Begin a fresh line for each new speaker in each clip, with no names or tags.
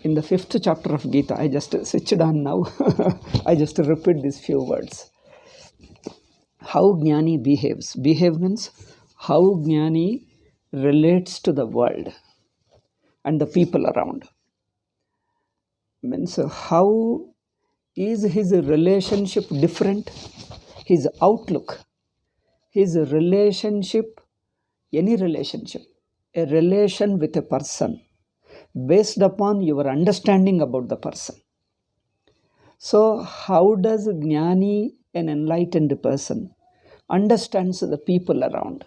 in the 5th chapter of Gita, I just switched on now. I just repeat these few words. How Jnani behaves. Behave means how Jnani relates to the world and the people around. Means how is his relationship different? His outlook, his relationship, any relationship, a relation with a person based upon your understanding about the person. So how does Jnani, an enlightened person, understands the people around?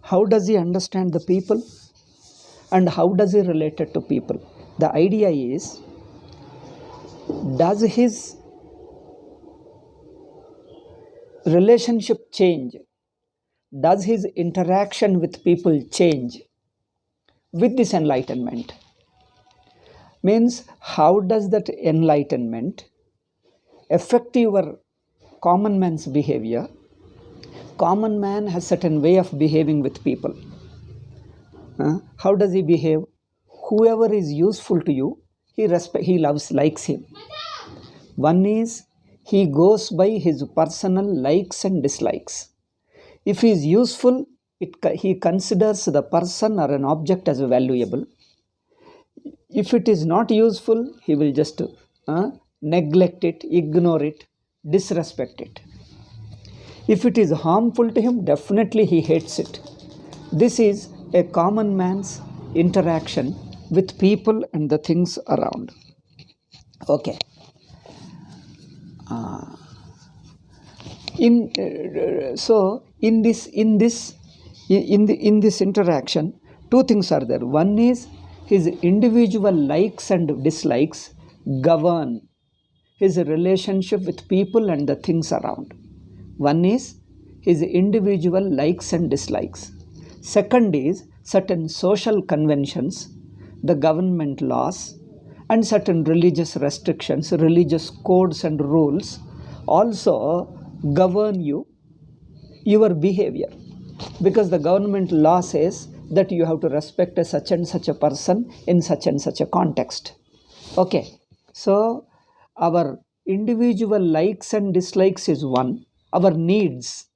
How does he understand the people? And how does he relate it to people? The idea is, does his relationship change? Does his interaction with people change with this enlightenment? Means, how does that enlightenment affect your common man's behavior? Common man has certain way of behaving with people. How does he behave? Whoever is useful to you, he loves, likes him. One is, he goes by his personal likes and dislikes. If he is useful, he considers the person or an object as valuable. If it is not useful, he will just neglect it, ignore it, disrespect it. If it is harmful to him, definitely he hates it. This is a common man's interaction with people and the things around. Okay. In this interaction, two things are there. One is his individual likes and dislikes govern his relationship with people and the things around. One is his individual likes and dislikes. Second is certain social conventions, the government laws, and certain religious restrictions, religious codes and rules also govern your behavior. Because the government law says that you have to respect a such and such a person in such and such a context. Okay, so our individual likes and dislikes is one. Our needs,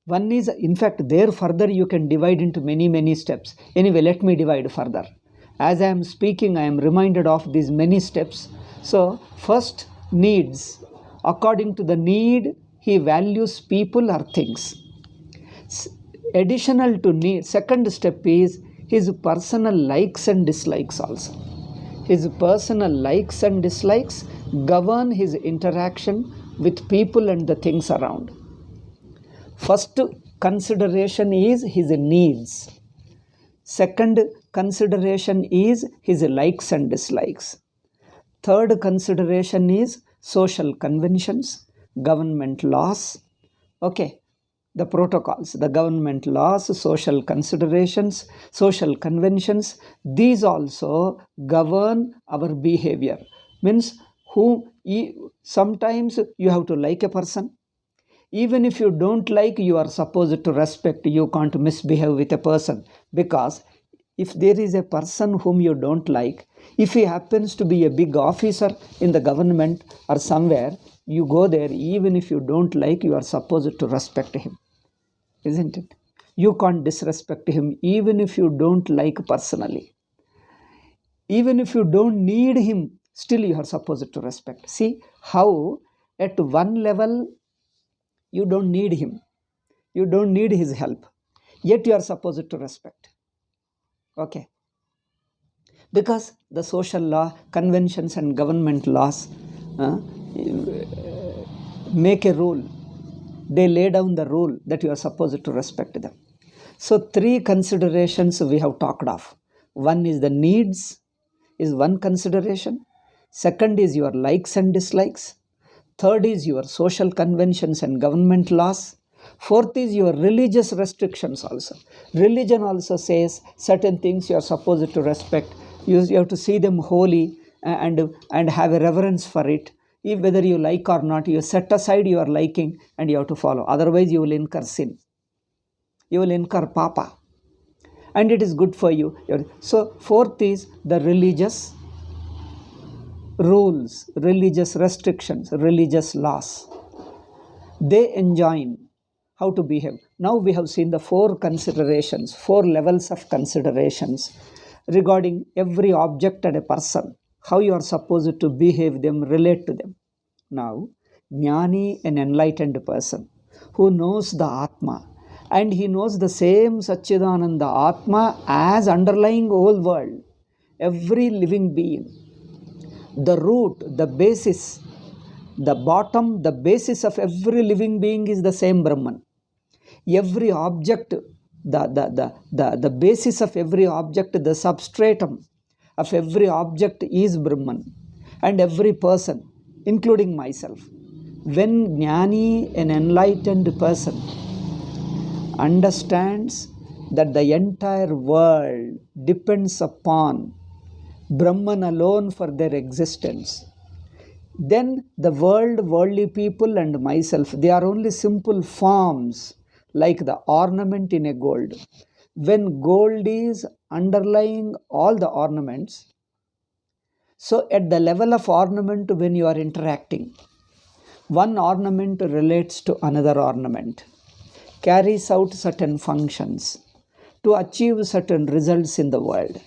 one is, in fact, there further you can divide into many steps. Anyway, let me divide further. As I am speaking, I am reminded of these many steps. So, first, needs. According to the need, he values people or things. Additional to need, second step is his personal likes and dislikes also. His personal likes and dislikes govern his interaction with people and the things around. First consideration is his needs. Second consideration is his likes and dislikes. Third consideration is social conventions, government laws, okay, the protocols, the government laws, social considerations, social conventions, these also govern our behavior. Means, sometimes you have to like a person. Even if you don't like, you are supposed to respect. You can't misbehave with a person, because if there is a person whom you don't like, if he happens to be a big officer in the government or somewhere, you go there, even if you don't like, you are supposed to respect him, isn't it? You can't disrespect him even if you don't like personally. Even if you don't need him, still you are supposed to respect. See how at one level you don't need him, you don't need his help, yet you are supposed to respect. Okay, because the social law, conventions and government laws make a rule. They lay down the rule that you are supposed to respect them. So three considerations we have talked of. One is the needs, is one consideration. Second is your likes and dislikes. Third is your social conventions and government laws. Fourth is your religious restrictions also. Religion also says certain things you are supposed to respect. You have to see them holy and have a reverence for it. If whether you like or not, you set aside your liking and you have to follow. Otherwise, you will incur sin. You will incur papa. and it is good for you. So fourth is the religious rules, religious restrictions, religious laws. They enjoin how to behave. Now we have seen the four considerations, four levels of considerations regarding every object and a person, how you are supposed to behave them, relate to them. Now jnani, an enlightened person who knows the atma, and he knows the same Satchidananda atma as underlying whole world, every living being, the root, the basis, the bottom, the basis of every living being is the same Brahman. Every object, the basis of every object, the substratum of every object is Brahman. And every person, including myself. When Jnani, an enlightened person, understands that the entire world depends upon Brahman alone for their existence, then the world, worldly people, and myself, they are only simple forms like the ornament in a gold. When gold is underlying all the ornaments, so at the level of ornament, when you are interacting, one ornament relates to another ornament, carries out certain functions to achieve certain results in the world.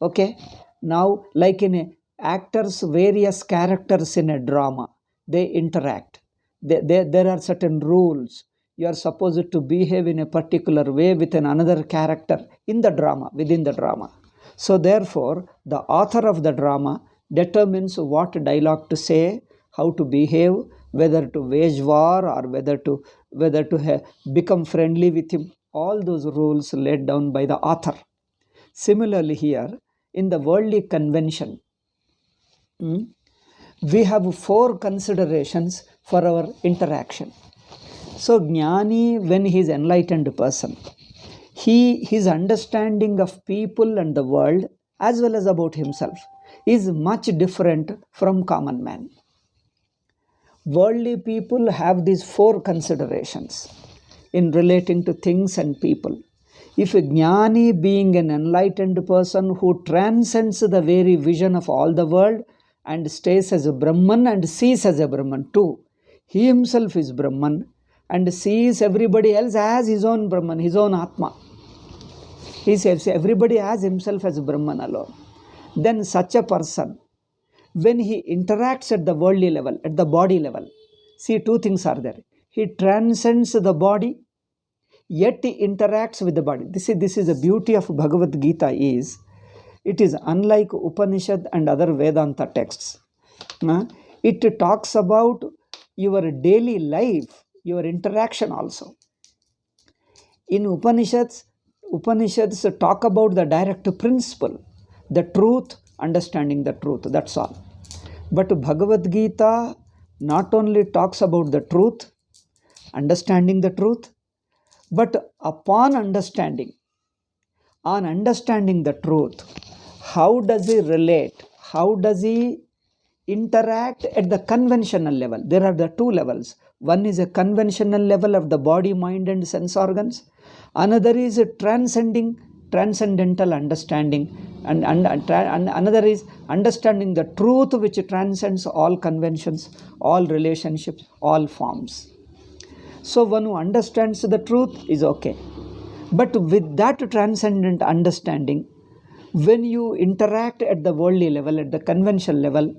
Okay, now like in a actors, various characters in a drama, they interact. There are certain rules. You are supposed to behave in a particular way with another character in the drama, within the drama. So therefore the author of the drama determines what dialogue to say, how to behave, whether to wage war or whether to become friendly with him. All those rules laid down by the author. Similarly here, in the worldly convention, we have four considerations for our interaction. So Jnani, when he is enlightened person, his understanding of people and the world as well as about himself is much different from common man. Worldly people have these four considerations in relating to things and people. If a Jnani, being an enlightened person who transcends the very vision of all the world and stays as a Brahman and sees as a Brahman too, he himself is Brahman and sees everybody else as his own Brahman, his own Atma. He says everybody as himself as Brahman alone. Then such a person, when he interacts at the worldly level, at the body level, see, two things are there. He transcends the body, yet he interacts with the body. This is the beauty of Bhagavad Gita is, it is unlike Upanishad and other Vedanta texts. It talks about your daily life, your interaction also. In Upanishads talk about the direct principle, the truth, understanding the truth, that's all. But Bhagavad Gita not only talks about the truth, understanding the truth, but upon understanding, on understanding the truth, how does he relate? How does he interact at the conventional level? There are the two levels. One is a conventional level of the body, mind, and sense organs. Another is a transcendental understanding. And another is understanding the truth which transcends all conventions, all relationships, all forms. So one who understands the truth is okay. But with that transcendent understanding, when you interact at the worldly level, at the conventional level,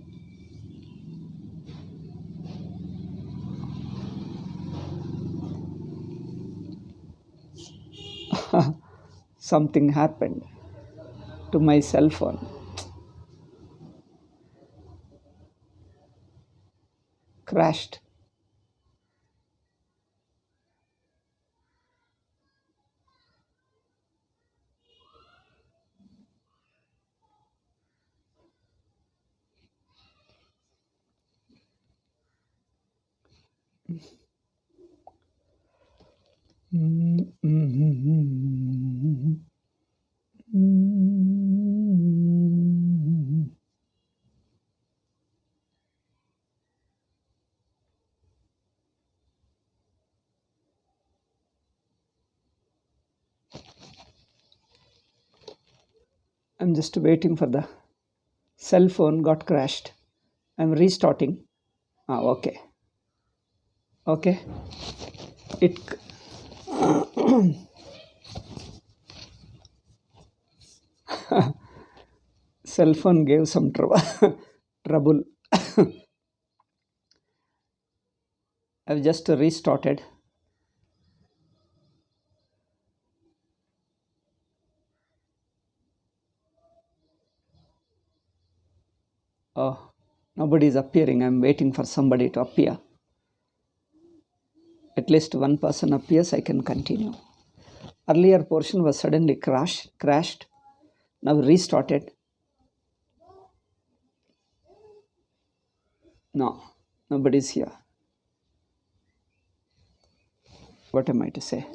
something happened to my cell phone. Crashed. I'm just waiting for the cell phone got crashed. I'm restarting. Okay. Okay. It cell phone gave some trouble. I've just restarted. Oh, nobody is appearing. I'm waiting for somebody to appear. At least one person appears, I can continue. Earlier portion was suddenly crashed. Now restarted. No, nobody's here. What am I to say?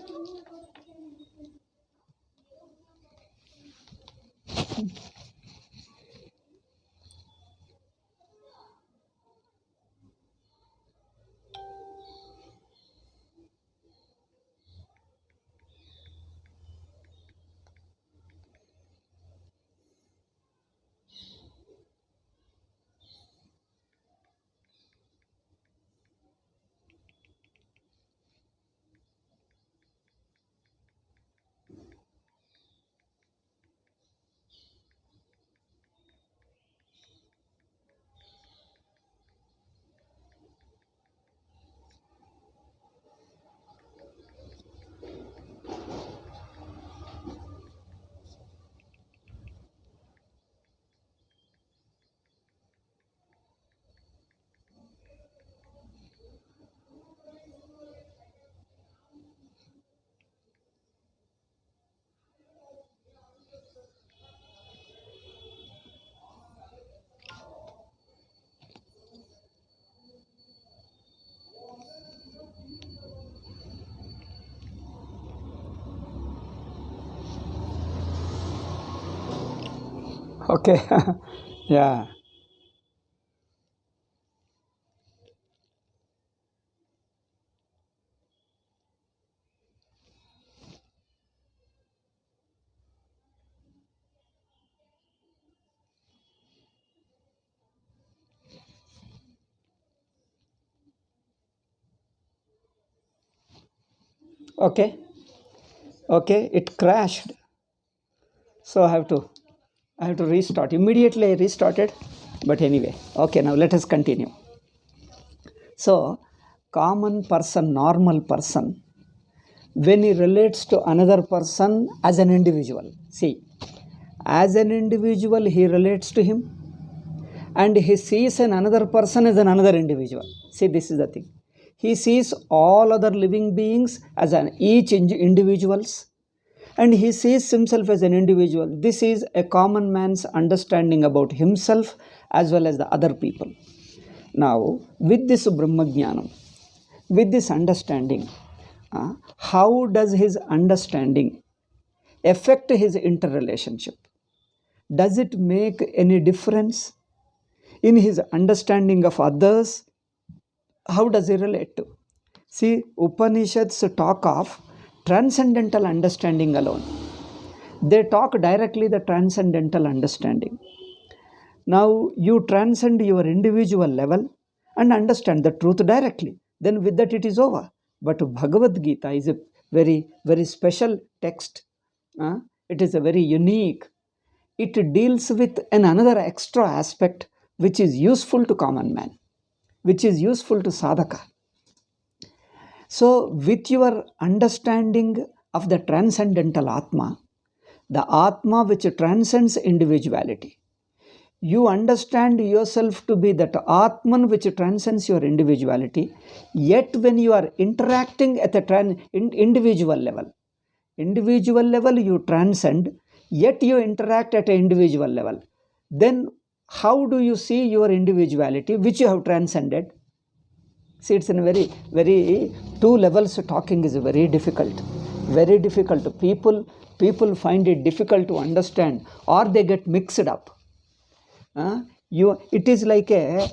Okay. Yeah. Okay. Okay. It crashed. So I have to restart. Immediately I restarted. But anyway, okay, now let us continue. So, common person, normal person, when he relates to another person as an individual, see, as an individual he relates to him, and he sees another person as another individual. See, this is the thing. He sees all other living beings as each individuals, and he sees himself as an individual. This is a common man's understanding about himself as well as the other people. Now, with this Brahmajnanam, with this understanding, how does his understanding affect his interrelationship? Does it make any difference in his understanding of others? How does he relate to? See, Upanishads talk of transcendental understanding alone. They talk directly the transcendental understanding. Now you transcend your individual level and understand the truth directly. Then with that it is over. But Bhagavad Gita is a very, very special text. It is a very unique. It deals with another extra aspect which is useful to common man, which is useful to sadhaka. So with your understanding of the transcendental Atma, the Atma which transcends individuality, you understand yourself to be that Atman which transcends your individuality, yet when you are interacting at the individual level you transcend, yet you interact at an individual level. Then how do you see your individuality which you have transcended? See, it's in a very, very two levels talking is very difficult. Very difficult. People find it difficult to understand, or they get mixed up. It is like a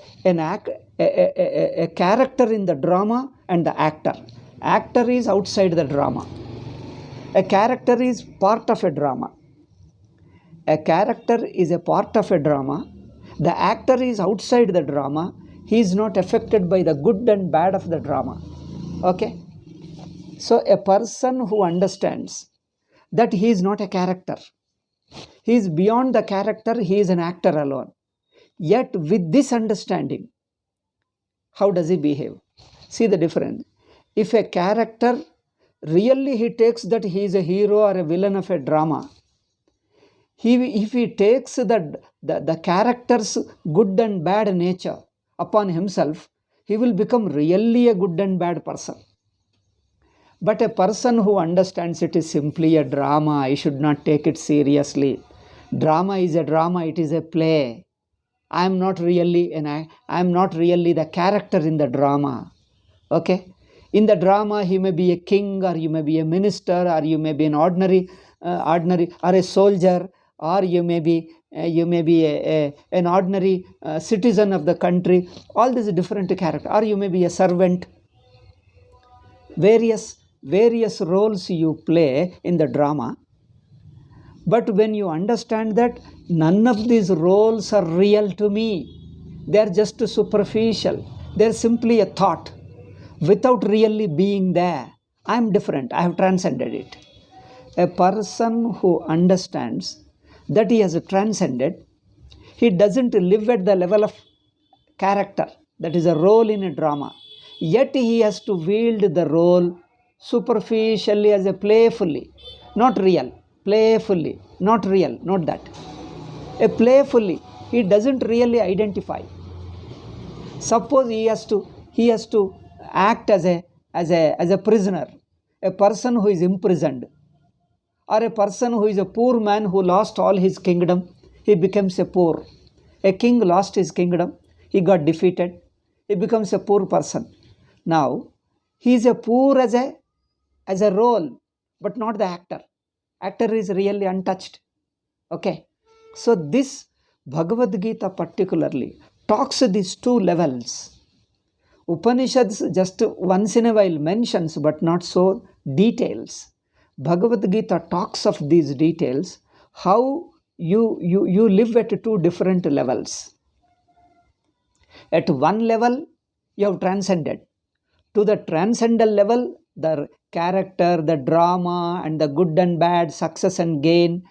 character in the drama and the actor. Actor is outside the drama. A character is part of a drama. A character is a part of a drama. The actor is outside the drama. He is not affected by the good and bad of the drama. Okay? So a person who understands that he is not a character, he is beyond the character, he is an actor alone. Yet with this understanding, how does he behave? See the difference. If a character really he takes that he is a hero or a villain of a drama, if he takes the character's good and bad nature upon himself, he will become really a good and bad person. But a person who understands it is simply a drama, I should not take it seriously. Drama is a drama, it is a play. I am not really the character in the drama. Okay? In the drama, he may be a king, or you may be a minister, or you may be an ordinary or a soldier, or you may be an ordinary citizen of the country. All these different characters. Or you may be a servant. Various roles you play in the drama. But when you understand that none of these roles are real to me, they are just superficial, they are simply a thought without really being there. I am different, I have transcended it. A person who understands that he has transcended, he doesn't live at the level of character, that is a role in a drama. Yet he has to wield the role superficially, as a playfully, not real, playfully, not real, not that. A playfully, he doesn't really identify. Suppose he has to act as a prisoner, a person who is imprisoned, or a person who is a poor man who lost all his kingdom, he becomes a poor. A king lost his kingdom, he got defeated, he becomes a poor person. Now, he is a poor as a role, but not the actor. Actor is really untouched. Okay. So this Bhagavad Gita particularly talks these two levels. Upanishads just once in a while mentions, but not so details. Bhagavad Gita talks of these details, how you live at two different levels. At one level, you have transcended. To the transcendental level, the character, the drama, and the good and bad, success and gain,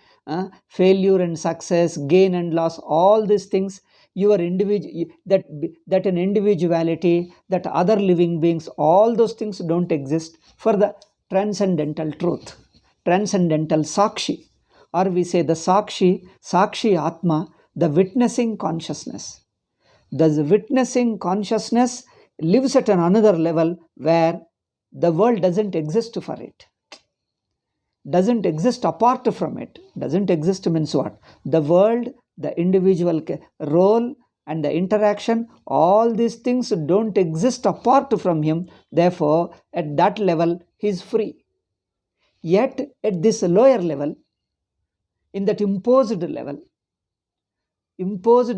failure and success, gain and loss, all these things, your that an individuality, that other living beings, all those things don't exist for the transcendental truth, transcendental Sakshi, or we say the Sakshi Atma, the witnessing consciousness. The witnessing consciousness lives at another level where the world doesn't exist for it, doesn't exist apart from it. Doesn't exist means what? The world, the individual role and the interaction, all these things don't exist apart from him. Therefore, at that level, he is free. Yet, at this lower level, in that imposed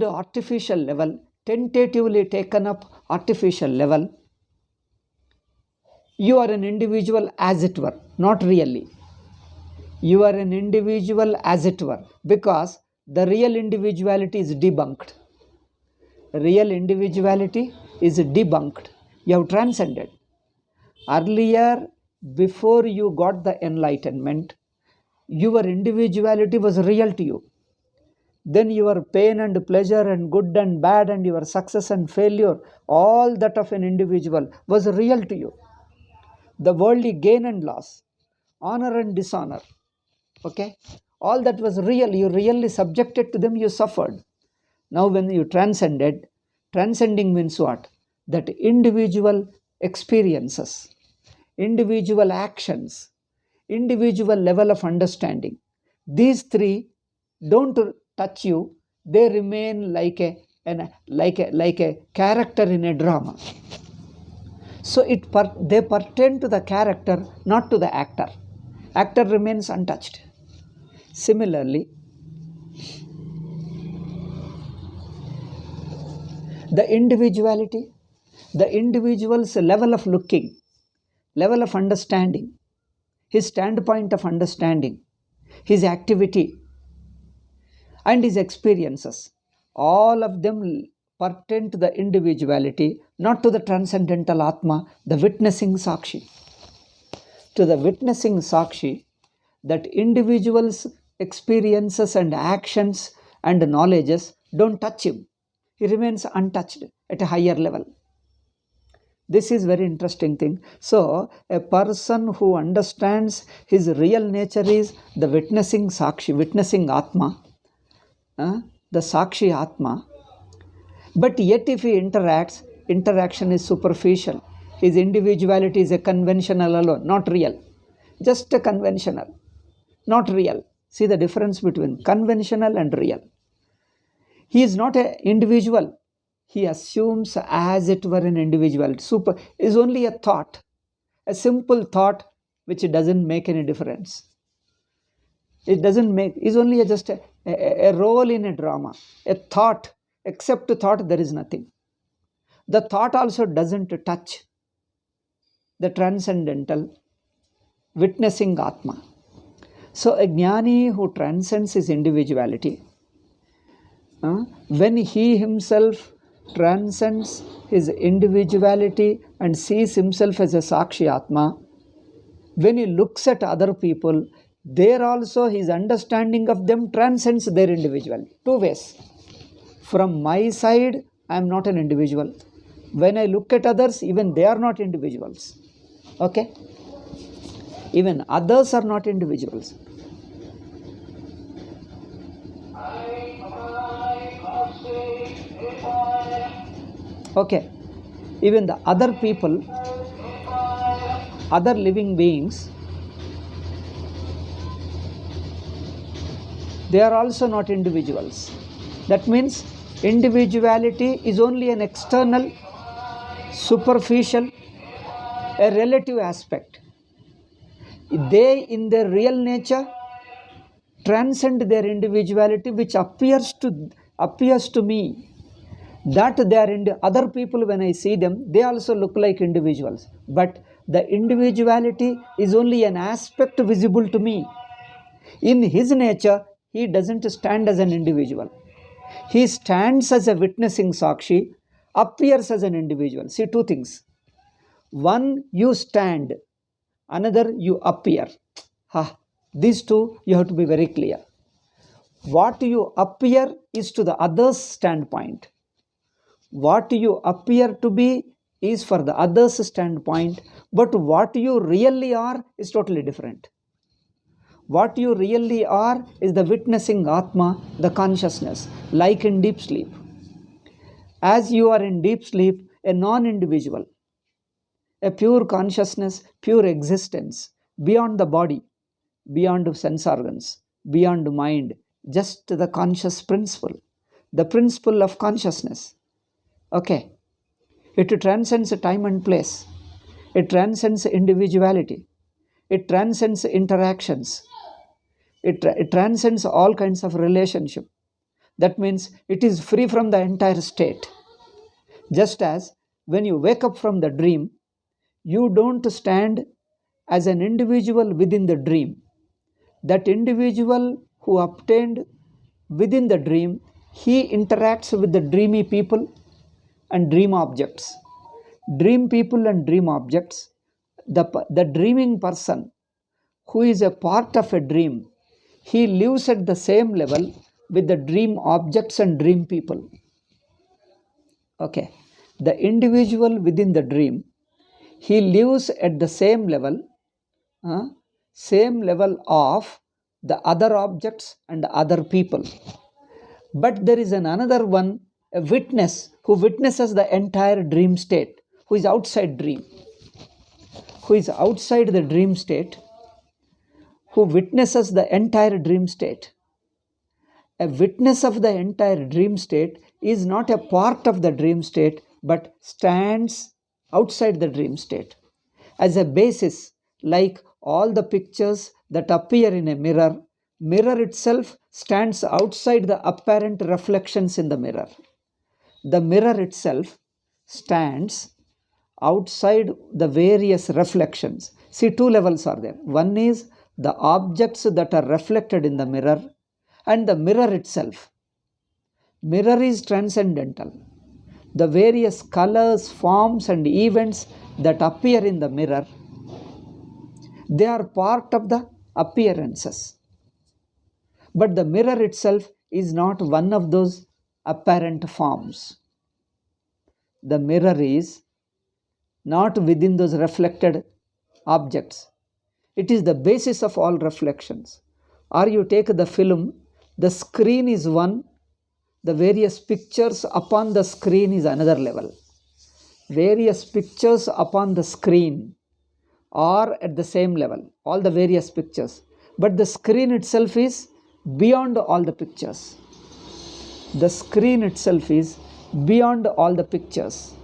artificial level, tentatively taken up artificial level, you are an individual as it were, not really. You are an individual as it were, because the real individuality is debunked. Real individuality is debunked. You have transcended. Earlier, before you got the enlightenment, your individuality was real to you. Then your pain and pleasure and good and bad and your success and failure, all that of an individual was real to you. The worldly gain and loss, honor and dishonor, okay, all that was real. You really subjected to them, you suffered. Now when you transcended, transcending means what? That individual experiences, individual actions, individual level of understanding, these three don't touch you. They remain like a character in a drama. So they pertain to the character, not to the actor. Actor remains untouched. Similarly, the individuality, the individual's level of looking, level of understanding, his standpoint of understanding, his activity, and his experiences. All of them pertain to the individuality, not to the transcendental Atma, the witnessing Sakshi. To the witnessing Sakshi, that individual's experiences and actions and knowledges don't touch him. He remains untouched at a higher level. This is very interesting thing. So a person who understands his real nature is the witnessing Sakshi, witnessing Atma, the Sakshi Atma. But yet if he interacts, interaction is superficial. His individuality is a conventional alone, not real. Just a conventional, not real. See the difference between conventional and real. He is not an individual. He assumes as it were an individual. Super is only a thought, a simple thought which doesn't make any difference. It doesn't make, is only just a role in a drama, a thought. Except thought, there is nothing. The thought also doesn't touch the transcendental witnessing Atma. So a jnani who transcends his individuality, when he himself transcends his individuality and sees himself as a Sakshi Atma, when he looks at other people, there also his understanding of them transcends their individuality. Two ways. From my side, I am not an individual. When I look at others, even they are not individuals. Okay? Even others are not individuals. Okay. Even the other people, other living beings, they are also not individuals. That means individuality is only an external, superficial, a relative aspect. They, in their real nature, transcend their individuality, which appears to me that they are other people. When I see them, they also look like individuals. But the individuality is only an aspect visible to me. In his nature, he doesn't stand as an individual. He stands as a witnessing Sakshi, appears as an individual. See, two things. One, you stand. Another, you appear. These two, you have to be very clear. What you appear is to the other's standpoint. What you appear to be is for the other's standpoint, but what you really are is totally different. What you really are is the witnessing Atma, the consciousness, like in deep sleep. As you are in deep sleep, a non-individual, a pure consciousness, pure existence, beyond the body, beyond sense organs, beyond mind, just the conscious principle, the principle of consciousness. Okay. It transcends time and place. It transcends individuality. It transcends interactions. It transcends all kinds of relationship. That means it is free from the entire state. Just as when you wake up from the dream, you don't stand as an individual within the dream. That individual who obtained within the dream, he interacts with the dreamy people and dream objects. Dream people and dream objects, the dreaming person who is a part of a dream, he lives at the same level with the dream objects and dream people. Okay. The individual within the dream, he lives at the same level of the other objects and other people. But there is another one, a witness, who witnesses the entire dream state, who is outside dream, who is outside the dream state, who witnesses the entire dream state. A witness of the entire dream state is not a part of the dream state, but stands outside the dream state. As a basis, like all the pictures that appear in a mirror, mirror itself stands outside the apparent reflections in the mirror. The mirror itself stands outside the various reflections. See, two levels are there. One is the objects that are reflected in the mirror, And the mirror itself. Mirror is transcendental. The various colors, forms, and events that appear in the mirror, they are part of the appearances. But the mirror itself is not one of those apparent forms. The mirror is not within those reflected objects. It is the basis of all reflections. Or you take the film, the screen is one, the various pictures upon the screen is another level. Various pictures upon the screen are at the same level, all the various pictures. But the screen itself is beyond all the pictures. The screen itself is beyond all the pictures.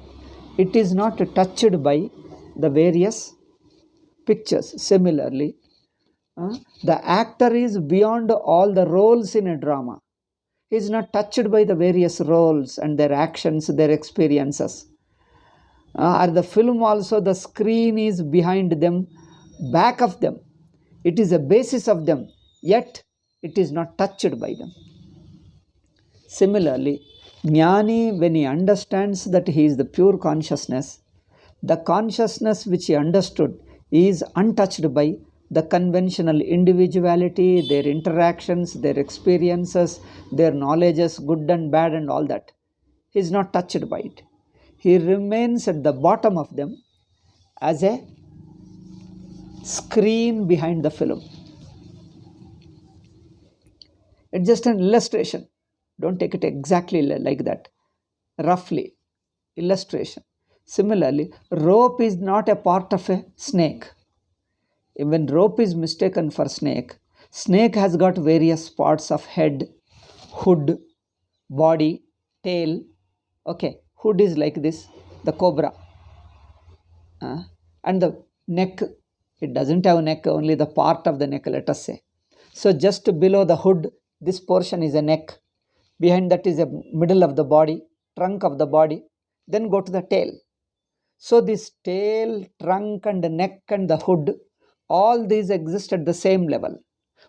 It is not touched by the various pictures. Similarly, the actor is beyond all the roles in a drama. He is not touched by the various roles and their actions, their experiences. Or the film also, the screen is behind them, back of them. It is a basis of them, yet it is not touched by them. Similarly, Jnani, when he understands that he is the pure consciousness, the consciousness which he understood is untouched by the conventional individuality, their interactions, their experiences, their knowledges, good and bad and all that. He is not touched by it. He remains at the bottom of them as a screen behind the film. It's just an illustration. Don't take it exactly like that. Roughly. Illustration. Similarly, rope is not a part of a snake. When rope is mistaken for snake, snake has got various parts of head, hood, body, tail. Okay, hood is like this, the cobra. And the neck, it doesn't have neck, only the part of the neck, let us say. So just below the hood, this portion is a neck. Behind that is a middle of the body, trunk of the body. Then go to the tail. So this tail, trunk and the neck and the hood, all these exist at the same level.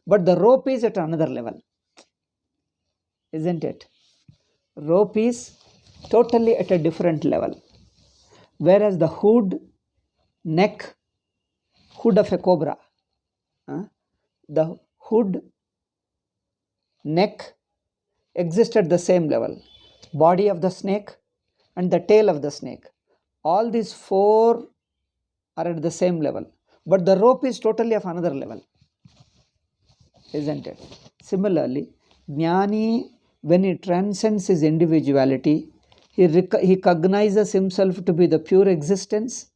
But the rope is at another level. Isn't it? Rope is totally at a different level. Whereas the hood, neck, hood of a cobra, the hood, neck exist at the same level. Body of the snake and the tail of the snake. All these four are at the same level. But the rope is totally of another level. Isn't it? Similarly, Jnani, when he transcends his individuality, he recognizes himself to be the pure existence,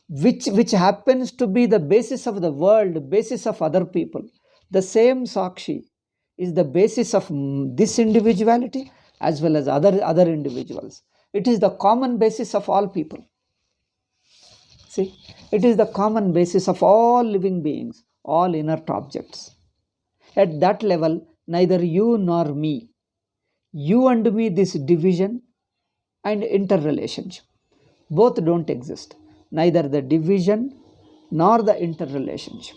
which happens to be the basis of the world, basis of other people. The same Sakshi is the basis of this individuality as well as other individuals. It is the common basis of all people. See, it is the common basis of all living beings, all inert objects. At that level, neither you nor me, you and me, this division and interrelationship, both don't exist. Neither the division nor the interrelationship.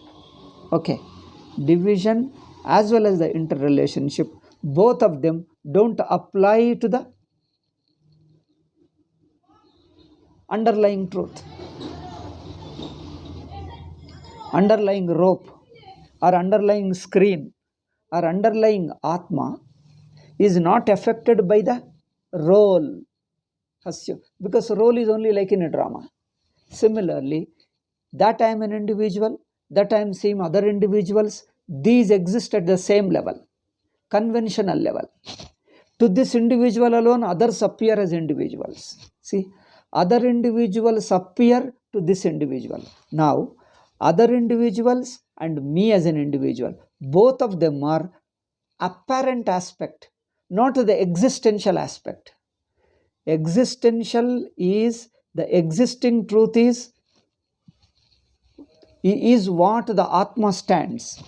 Okay, division as well as the interrelationship, both of them don't apply to the underlying truth. Underlying rope or underlying screen or underlying Atma is not affected by the role. Because role is only like in a drama. Similarly, that I am an individual, that I am seeing other individuals, these exist at the same level, conventional level. To this individual alone, others appear as individuals. See, other individuals appear to this individual. Now, other individuals and me as an individual, both of them are apparent aspect, not the existential aspect. Existential is the existing truth is what the Atma stands.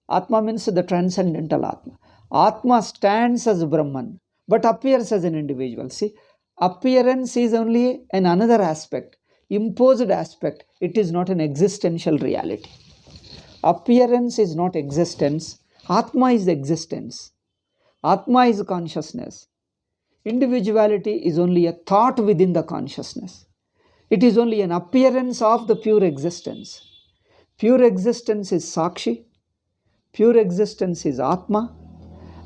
Atma means the transcendental Atma. Atma stands as Brahman, but appears as an individual. See, appearance is only another aspect, imposed aspect. It is not an existential reality. Appearance is not existence. Atma is existence. Atma is consciousness. Individuality is only a thought within the consciousness. It is only an appearance of the pure existence. Pure existence is Sakshi. Pure existence is Atma.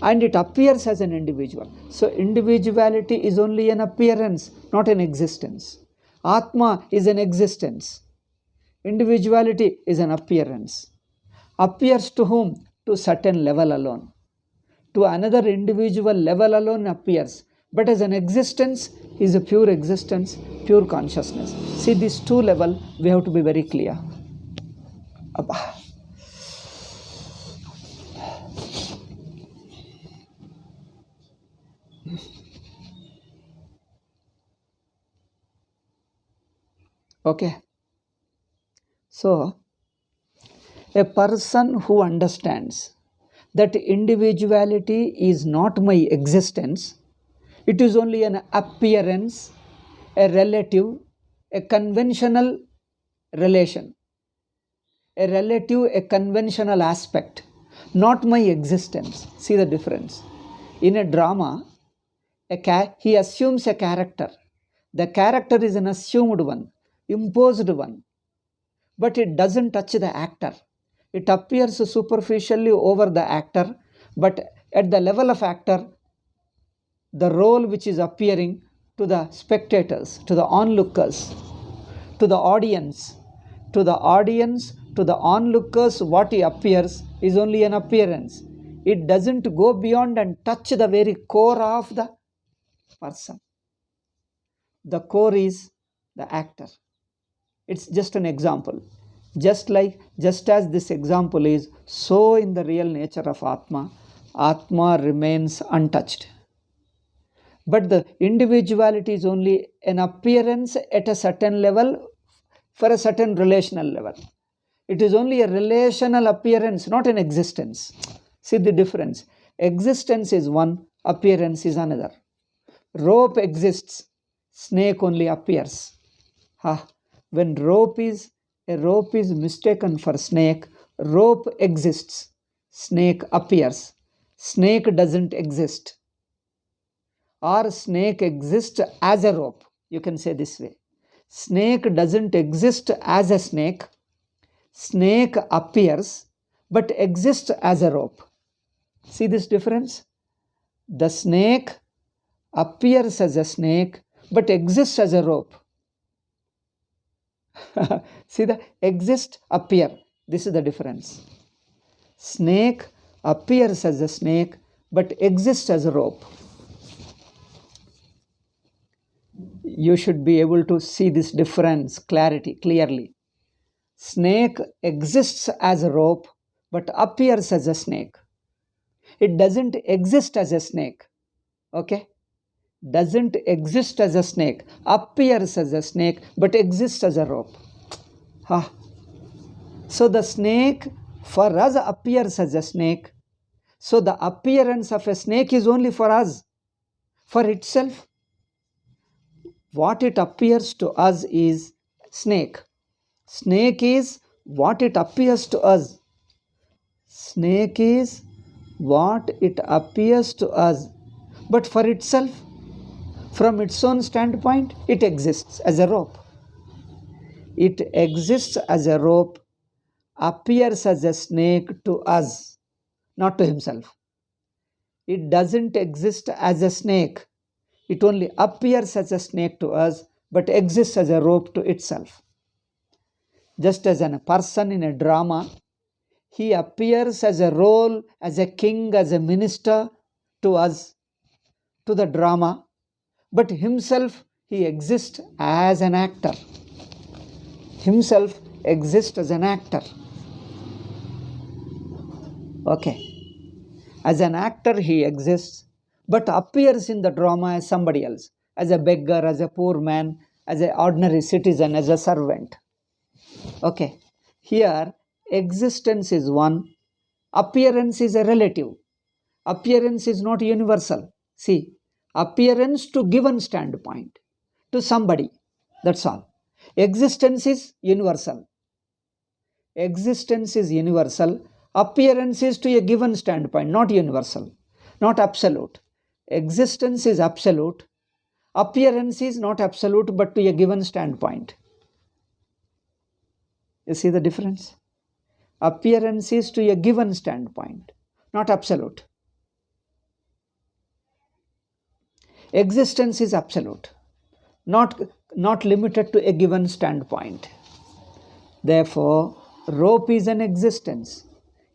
And it appears as an individual. So individuality is only an appearance, not an existence. Atma is an existence. Individuality is an appearance. Appears to whom? To certain level alone. To another individual level alone appears. But as an existence, is a pure existence, pure consciousness. See, these two levels, we have to be very clear. Abba. Okay. So, a person who understands that individuality is not my existence, it is only an appearance, a relative, a conventional relation, a relative, a conventional aspect, not my existence. See the difference. In a drama, he assumes a character. The character is an assumed one, imposed one, but it doesn't touch the actor. It appears superficially over the actor, but at the level of actor, the role which is appearing to the spectators, to the onlookers, to the audience, to the audience, to the onlookers, what he appears is only an appearance. It doesn't go beyond and touch the very core of the person. The core is the actor. It's just an example. Just as this example is, so in the real nature of Atma, Atma remains untouched. But the individuality is only an appearance at a certain level for a certain relational level. It is only a relational appearance, not an existence. See the difference. Existence is one, appearance is another. Rope exists, snake only appears. When a rope is mistaken for snake, rope exists, snake appears. Snake doesn't exist. Or snake exists as a rope. You can say this way. Snake doesn't exist as a snake. Snake appears but exists as a rope. See this difference? The snake appears as a snake but exists as a rope. See the exist, appear. This is the difference. Snake appears as a snake but exists as a rope. You should be able to see this difference clearly. Snake exists as a rope but appears as a snake. It doesn't exist as a snake. Okay? Doesn't exist as a snake, appears as a snake but exists as a rope. So the snake for us appears as a snake. So the appearance of a snake is only for us. For itself, what it appears to us is snake. Snake is what it appears to us. Snake is what it appears to us. But for itself, from its own standpoint, it exists as a rope. It exists as a rope, appears as a snake to us, not to himself. It doesn't exist as a snake. It only appears as a snake to us, but exists as a rope to itself. Just as a person in a drama, he appears as a role, as a king, as a minister to us, to the drama, but himself, he exists as an actor. Himself exists as an actor. Okay. As an actor, he exists, but appears in the drama as somebody else, as a beggar, as a poor man, as an ordinary citizen, as a servant. Okay. Here, existence is one, appearance is a relative. Appearance is not universal. See, appearance to given standpoint, to somebody. That's all. Existence is universal. Existence is universal. Appearance is to a given standpoint, not universal, not absolute. Existence is absolute. Appearance is not absolute, but to a given standpoint. You see the difference? Appearance is to a given standpoint, not absolute. Existence is absolute, not limited to a given standpoint. Therefore, rope is an existence.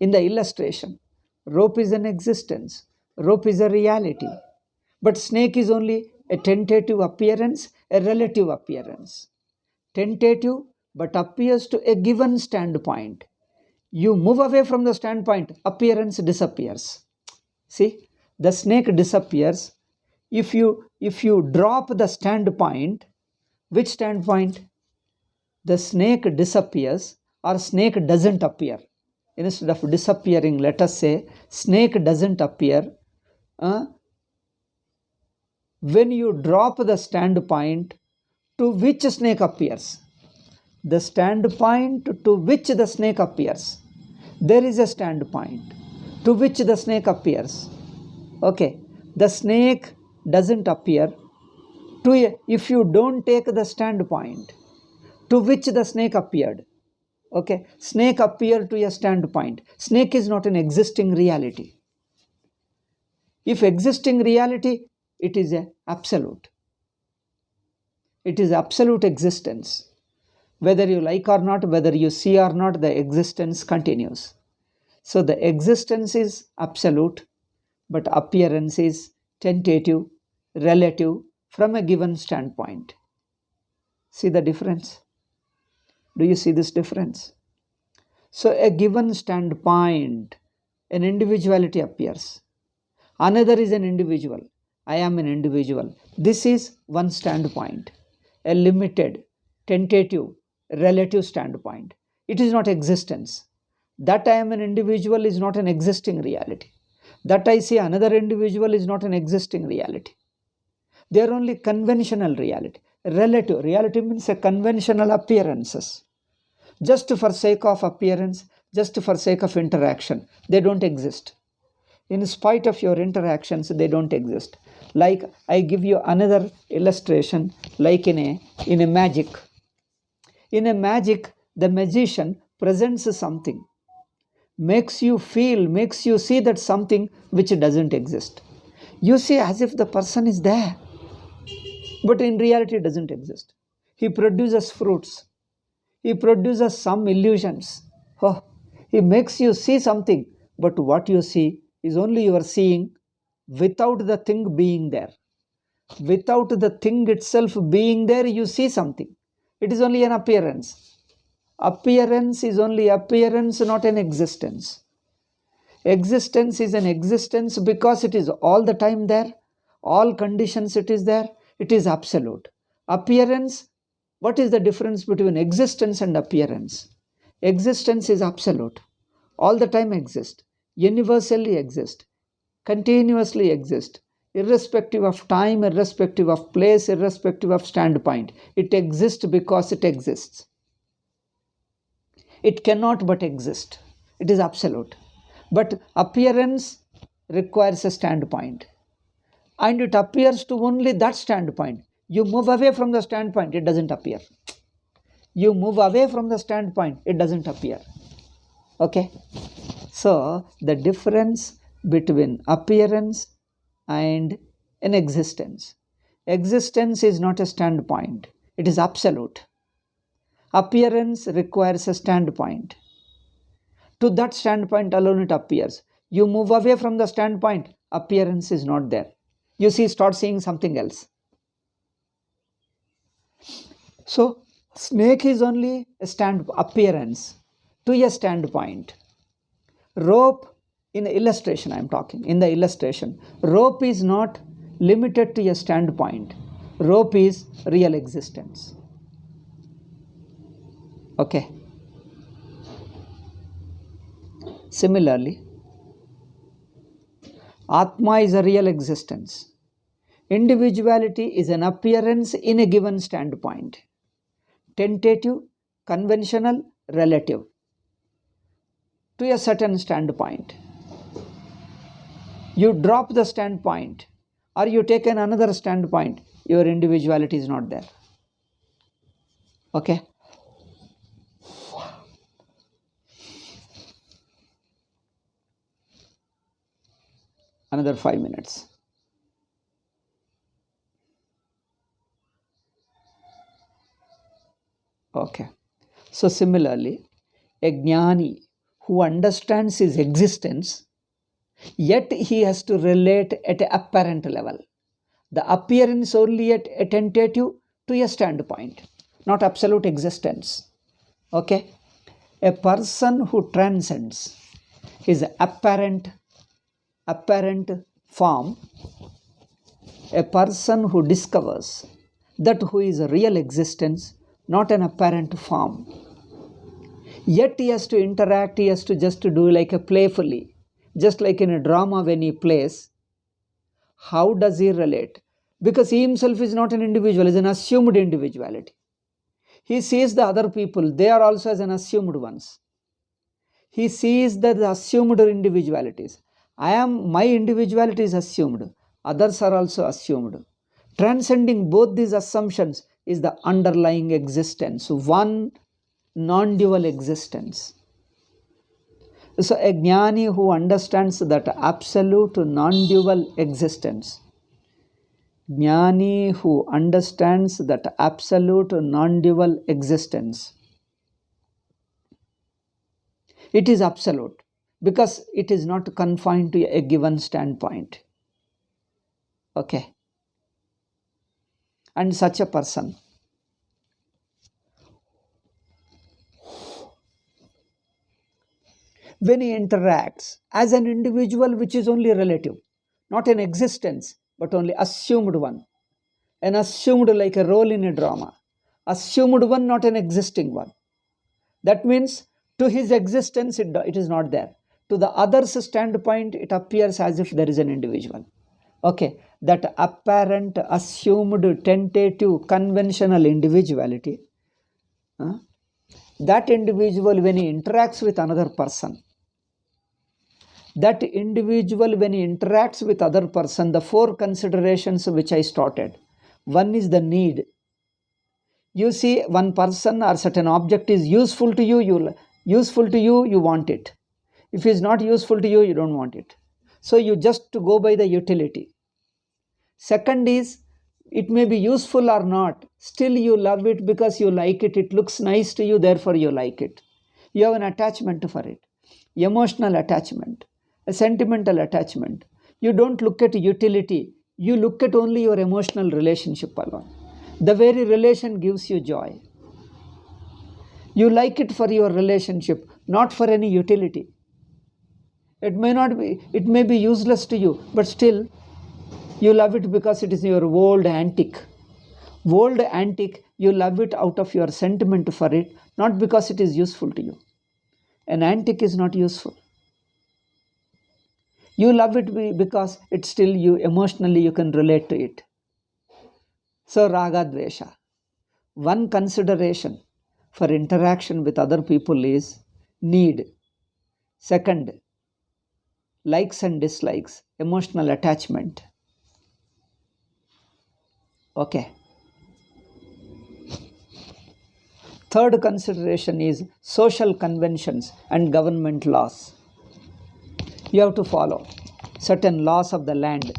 In the illustration, rope is an existence. Rope is a reality. But snake is only a tentative appearance, a relative appearance. Tentative, but appears to a given standpoint. You move away from the standpoint, appearance disappears. See, the snake disappears. If you drop the standpoint, which standpoint? The snake disappears or snake doesn't appear. Instead of disappearing, let us say snake doesn't appear. When you drop the standpoint, to which snake appears? The standpoint to which the snake appears. There is a standpoint to which the snake appears. Okay, the snake doesn't appear if you don't take the standpoint to which the snake appeared. Okay, snake appeared to a standpoint. Snake is not an existing reality. If existing reality, it is a absolute. It is absolute existence. Whether you like or not, whether you see or not, the existence continues. So the existence is absolute, but appearance is tentative, relative, from a given standpoint. See the difference? Do you see this difference? So a given standpoint, an individuality appears. Another is an individual. I am an individual. This is one standpoint, a limited, tentative, relative standpoint. It is not existence. That I am an individual is not an existing reality. That I see another individual is not an existing reality. They are only conventional reality. Relative reality means a conventional appearances. Just for sake of appearance, just for sake of interaction, they don't exist. In spite of your interactions, they don't exist. Like I give you another illustration, like in a magic. In a magic, the magician presents something, makes you feel, makes you see that something which doesn't exist. You see as if the person is there, but in reality it doesn't exist. He produces fruits. He produces some illusions. Oh, he makes you see something, but what you see is only you are seeing without the thing being there. Without the thing itself being there, you see something. It is only an appearance. Appearance is only appearance, not an existence. Existence is an existence because it is all the time there. All conditions it is there. It is absolute. Appearance, what is the difference between existence and appearance? Existence is absolute. All the time exist. Universally exist. Continuously exist. Irrespective of time, irrespective of place, irrespective of standpoint. It exists because it exists. It cannot but exist. It is absolute. But appearance requires a standpoint. And it appears to only that standpoint. You move away from the standpoint, it doesn't appear. You move away from the standpoint, it doesn't appear. Okay? So, the difference between appearance and an existence. Existence is not a standpoint. It is absolute. Appearance requires a standpoint. To that standpoint alone it appears. You move away from the standpoint, appearance is not there. You see, start seeing something else. So, snake is only a appearance to a standpoint. Rope, in the illustration I am talking, in the illustration, rope is not limited to a standpoint. Rope is real existence. Okay. Similarly, Atma is a real existence. Individuality is an appearance in a given standpoint. Tentative, conventional, relative. to a certain standpoint. You drop the standpoint or you take another standpoint, your individuality is not there. Okay? Another 5 minutes. Okay. So similarly, a jnani who understands his existence, yet he has to relate at an apparent level. The appearance only at a tentative to a standpoint, not absolute existence. Okay? A person who transcends his apparent form, a person who discovers that who is a real existence, not an apparent form. Yet he has to interact, he has to just to do like a playfully, just like in a drama when he plays. How does he relate? Because he himself is not an individual, is an assumed individuality. He sees the other people, they are also as an assumed ones. He sees the assumed individualities. My individuality is assumed, others are also assumed. Transcending both these assumptions is the underlying existence, one non-dual existence. So a jnani who understands that absolute non-dual existence, jnani who understands that absolute non-dual existence, it is absolute because it is not confined to a given standpoint. Okay. And such a person, when he interacts as an individual, which is only relative, not an existence, but only assumed one, an assumed like a role in a drama, assumed one, not an existing one. That means to his existence, it is not there. To the other's standpoint, it appears as if there is an individual. Okay, that apparent, assumed, tentative, conventional individuality, that individual, when he interacts with another person, that individual, when he interacts with other person, the four considerations which I started. One is the need. You see, one person or certain object is useful to you, you want it. If it is not useful to you, you don't want it. So you just go by the utility. Second is, it may be useful or not, still you love it because you like it. It looks nice to you, therefore you like it. You have an attachment for it, emotional attachment, a sentimental attachment. You don't look at utility, you look at only your emotional relationship alone. The very relation gives you joy. You like it for your relationship, not for any utility. It may be useless to you, but still you love it because it is your old antique. Old antique, you love it out of your sentiment for it, not because it is useful to you. An antique is not useful. You love it because it's still you, emotionally you can relate to it. So raga dvesha. One consideration for interaction with other people is need. Second, likes and dislikes, emotional attachment. Okay. Third consideration is social conventions and government laws. You have to follow certain laws of the land.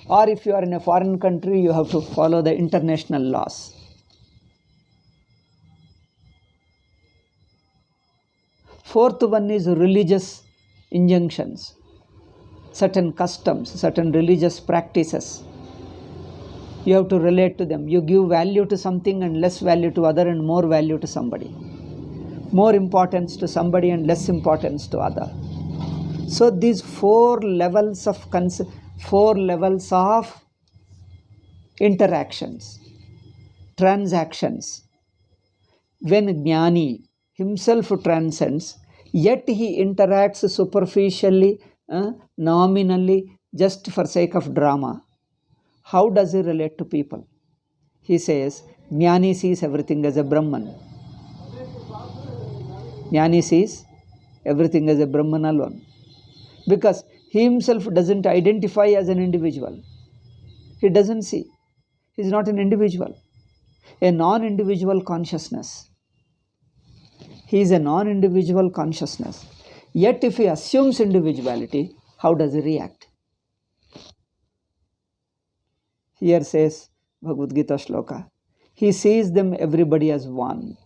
Or if you are in a foreign country, you have to follow the international laws. Fourth one is religious injunctions, certain customs, certain religious practices. You have to relate to them. You give value to something and less value to other, and more value to somebody. More importance to somebody and less importance to other. So these four levels of interactions, transactions. When jnani himself transcends, yet he interacts superficially, nominally, just for sake of drama. How does he relate to people? He says, jnani sees everything as a Brahman. Jnani sees everything as a Brahman alone. Because he himself doesn't identify as an individual. He doesn't see. He is not an individual. A non-individual consciousness. He is a non-individual consciousness. Yet if he assumes individuality, how does he react? Here says Bhagavad Gita shloka, he sees them everybody as one.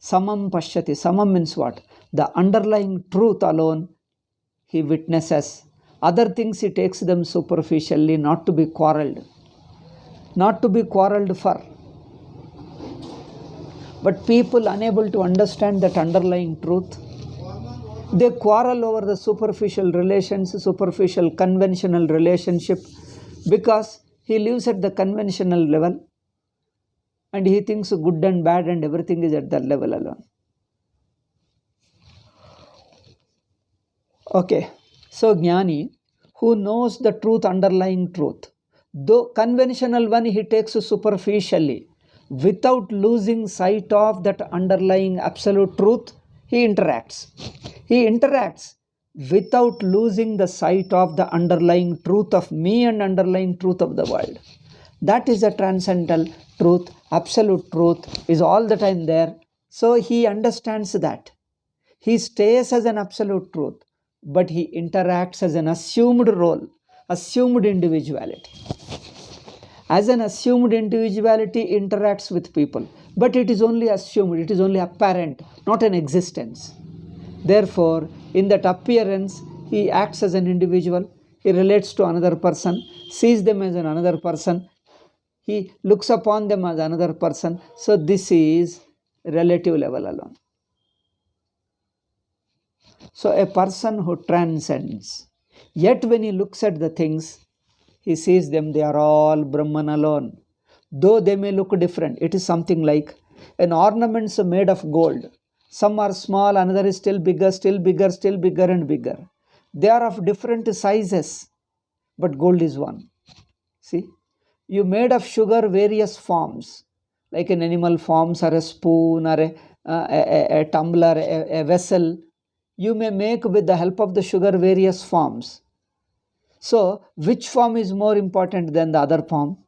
Samam pashyati. Samam means what? The underlying truth alone he witnesses. Other things he takes them superficially, not to be quarreled. Not to be quarreled for. But people unable to understand that underlying truth, they quarrel over the superficial relations, superficial conventional relationship, because he lives at the conventional level and he thinks good and bad and everything is at that level alone. Okay, so Jnani, who knows the truth, underlying truth, though conventional one he takes superficially, without losing sight of that underlying absolute truth, he interacts. He interacts without losing the sight of the underlying truth of me and underlying truth of the world. That is a transcendental truth. Absolute truth is all the time there. So he understands that. He stays as an absolute truth, but he interacts as an assumed role, assumed individuality. As an assumed individuality interacts with people, but it is only assumed, it is only apparent, not an existence. Therefore, in that appearance, he acts as an individual, he relates to another person, sees them as another person, he looks upon them as another person. So this is relative level alone. So a person who transcends, yet when he looks at the things, he sees them, they are all Brahman alone. Though they may look different, it is something like an ornament made of gold. Some are small, another is still bigger, still bigger, still bigger and bigger. They are of different sizes, but gold is one. See, you made of sugar various forms, like an animal forms or a spoon or a tumbler, a vessel. You may make with the help of the sugar various forms. So, which form is more important than the other form?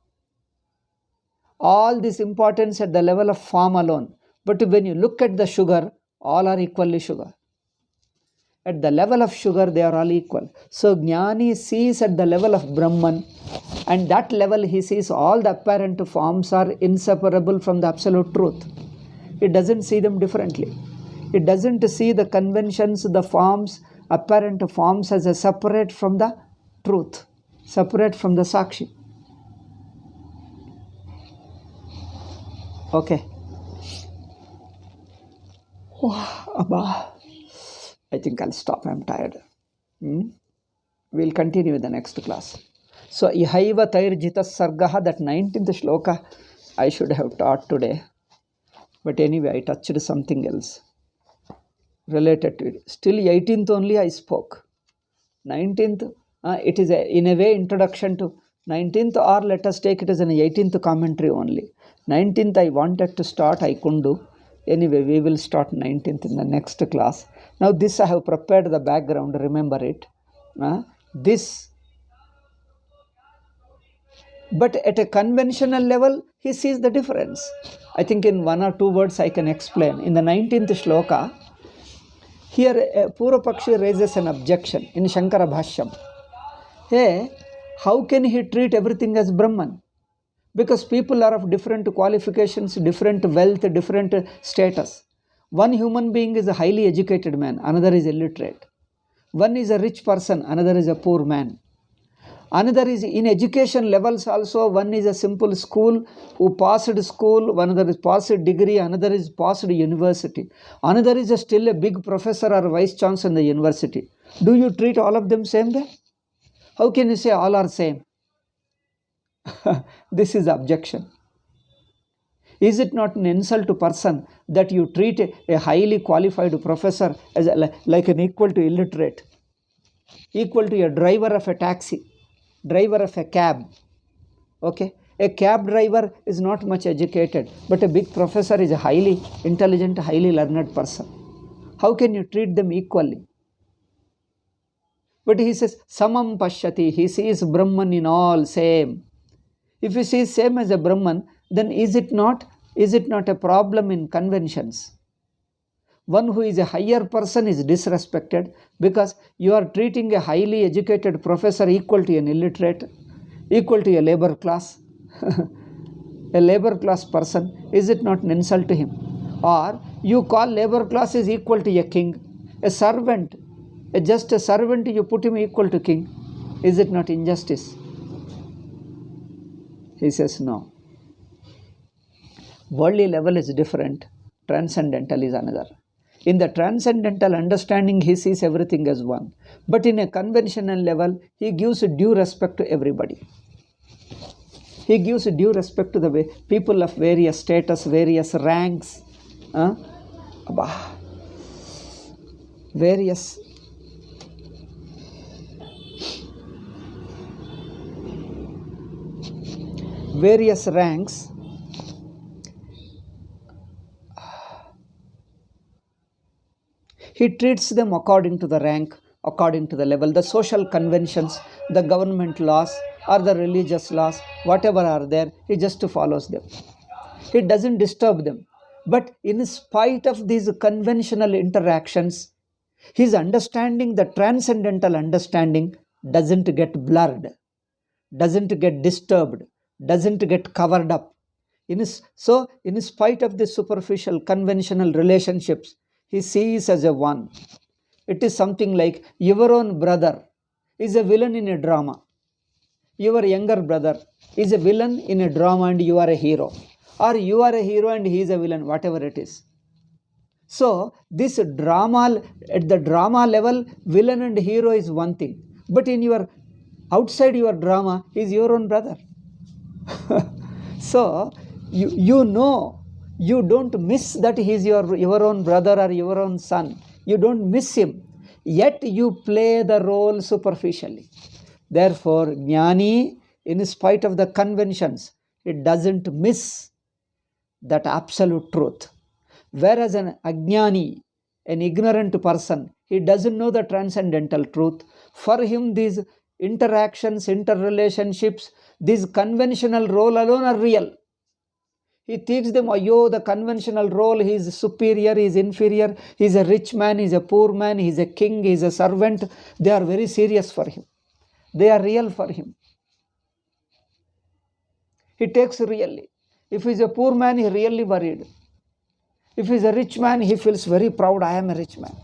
All this importance at the level of form alone. But when you look at the sugar, all are equally sugar. At the level of sugar, they are all equal. So, Jnani sees at the level of Brahman, and that level he sees all the apparent forms are inseparable from the absolute truth. It doesn't see them differently. It doesn't see the conventions, the forms, apparent forms as a separate from the truth, separate from the Sakshi. Okay. I think I'll stop. I'm tired. We'll continue with the next class. So, Ihaiva Tairjita Sargaha, that 19th shloka, I should have taught today. But anyway, I touched something else related to it. Still 18th only I spoke. 19th, it is in a way introduction to 19th, or let us take it as an 18th commentary only. 19th I wanted to start, I couldn't do. Anyway, we will start 19th in the next class. Now this I have prepared the background, remember it. This, but at a conventional level, he sees the difference. I think in 1 or 2 words I can explain. In the 19th shloka, here Purvapakshi raises an objection in Shankara Bhashyam. Hey, how can he treat everything as Brahman? Because people are of different qualifications, different wealth, different status. One human being is a highly educated man, another is illiterate. One is a rich person, another is a poor man. Another is in education levels also, one is a simple school who passed school, another is passed degree, another is passed university. Another is still a big professor or vice chancellor in the university. Do you treat all of them same way? How can you say all are same? This is objection. Is it not an insult to person that you treat a highly qualified professor as like an equal to illiterate, equal to a driver of a taxi, driver of a cab? Okay, a cab driver is not much educated, but a big professor is a highly intelligent, highly learned person. How can you treat them equally? But he says, Samam Pashyati, he sees Brahman in all same. If he sees same as a Brahman, then is it not a problem in conventions? One who is a higher person is disrespected because you are treating a highly educated professor equal to an illiterate, equal to a labor class. A labor class person, is it not an insult to him? Or you call labor class is equal to a king, a servant, just a servant, you put him equal to king. Is it not injustice? He says no. Worldly level is different, transcendental is another. In the transcendental understanding, he sees everything as one. But in a conventional level, he gives due respect to everybody. He gives due respect to the way people of various status, various ranks, various ranks. He treats them according to the rank, according to the level, the social conventions, the government laws, or the religious laws, whatever are there, he just follows them. He doesn't disturb them. But in spite of these conventional interactions, his understanding, the transcendental understanding, doesn't get blurred, doesn't get disturbed, doesn't get covered up. So, in spite of the superficial conventional relationships, he sees as a one. It is something like your own brother is a villain in a drama. Your younger brother is a villain in a drama and you are a hero. Or you are a hero and he is a villain, whatever it is. So, this drama, at the drama level, villain and hero is one thing. But in your outside your drama, he is your own brother. So, you know, you don't miss that he is your own brother or your own son. You don't miss him. Yet you play the role superficially. Therefore, Jnani, in spite of the conventions, it doesn't miss that absolute truth. Whereas an Ajnani, an ignorant person, he doesn't know the transcendental truth. For him, these interactions, interrelationships, this conventional role alone are real. He thinks them, the conventional role, he is superior, he is inferior, he is a rich man, he is a poor man, he is a king, he is a servant. They are very serious for him. They are real for him. He takes really. If he is a poor man, he is really worried. If he is a rich man, he feels very proud, I am a rich man.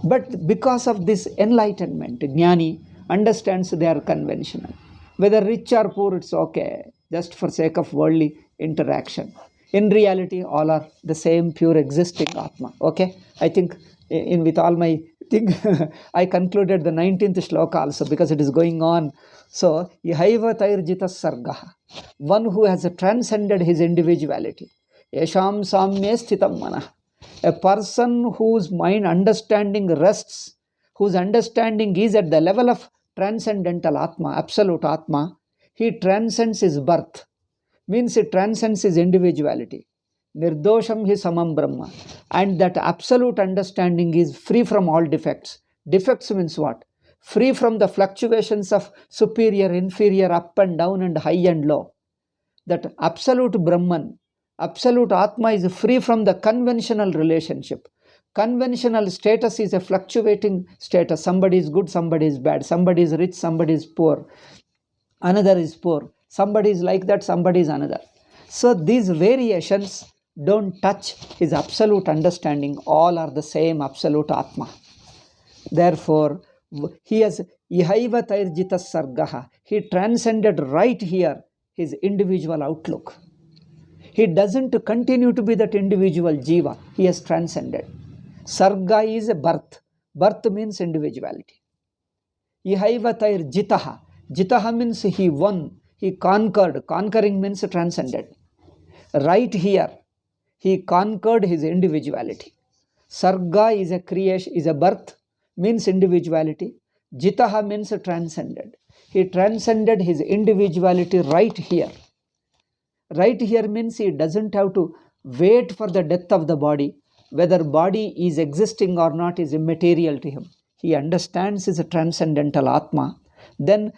But because of this enlightenment, Jnani understands they are conventional. Whether rich or poor, it's okay, just for sake of worldly interaction. In reality, all are the same pure existing Atma. Okay? I think with all my thing, I concluded the 19th shloka also because it is going on. So, Ihaiva Tairjita Sargaha, one who has transcended his individuality. Yesham Samye Sthitam Manah, a person whose mind understanding rests, whose understanding is at the level of transcendental Atma, absolute Atma, he transcends his birth, means he transcends his individuality. Nirdosham hi samam Brahma. And that absolute understanding is free from all defects. Defects means what? Free from the fluctuations of superior, inferior, up and down and high and low. That absolute Brahman, absolute Atma is free from the conventional relationship. Conventional status is a fluctuating status. Somebody is good, somebody is bad. Somebody is rich, somebody is poor. Another is poor. Somebody is like that, somebody is another. So these variations don't touch his absolute understanding. All are the same absolute Atma. Therefore, he has Ihaiva Tairjita Sargaha. He transcended right here his individual outlook. He doesn't continue to be that individual Jiva. He has transcended. Sarga is a birth. Birth means individuality. Ihaiva Tairjitaha. Jitaha means he won. He conquered. Conquering means transcended. Right here, he conquered his individuality. Sarga is a creation, is a birth, means individuality. Jitaha means transcended. He transcended his individuality right here. Right here means he doesn't have to wait for the death of the body, whether body is existing or not is immaterial to him. He understands his transcendental Atma. Then,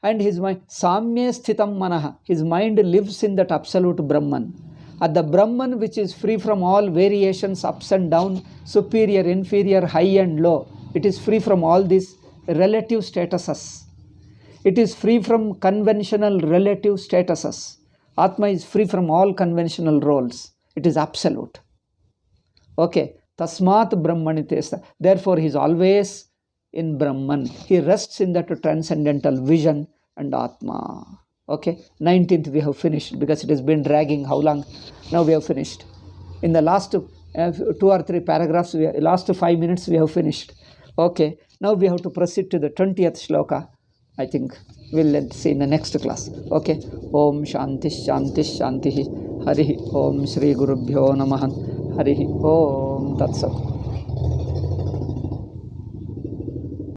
and his mind, Samya Sthitam Manaha, his mind lives in that absolute Brahman. At the Brahman, which is free from all variations, ups and down, superior, inferior, high and low, it is free from all these relative statuses. It is free from conventional relative statuses. Atma is free from all conventional roles. It is absolute. Okay. Tasmat Brahmanitesta. Therefore, he is always in Brahman. He rests in that transcendental vision and Atma. Okay. 19th we have finished because it has been dragging. How long? Now we have finished. In the last 2 or 3 paragraphs, last 5 minutes we have finished. Okay. Now we have to proceed to the 20th shloka. I think we'll see in the next class. Okay. Om Shanti Shanti Shanti. Hari Om Shri Gurubhyo Namaha. Hari Om Tat Sat.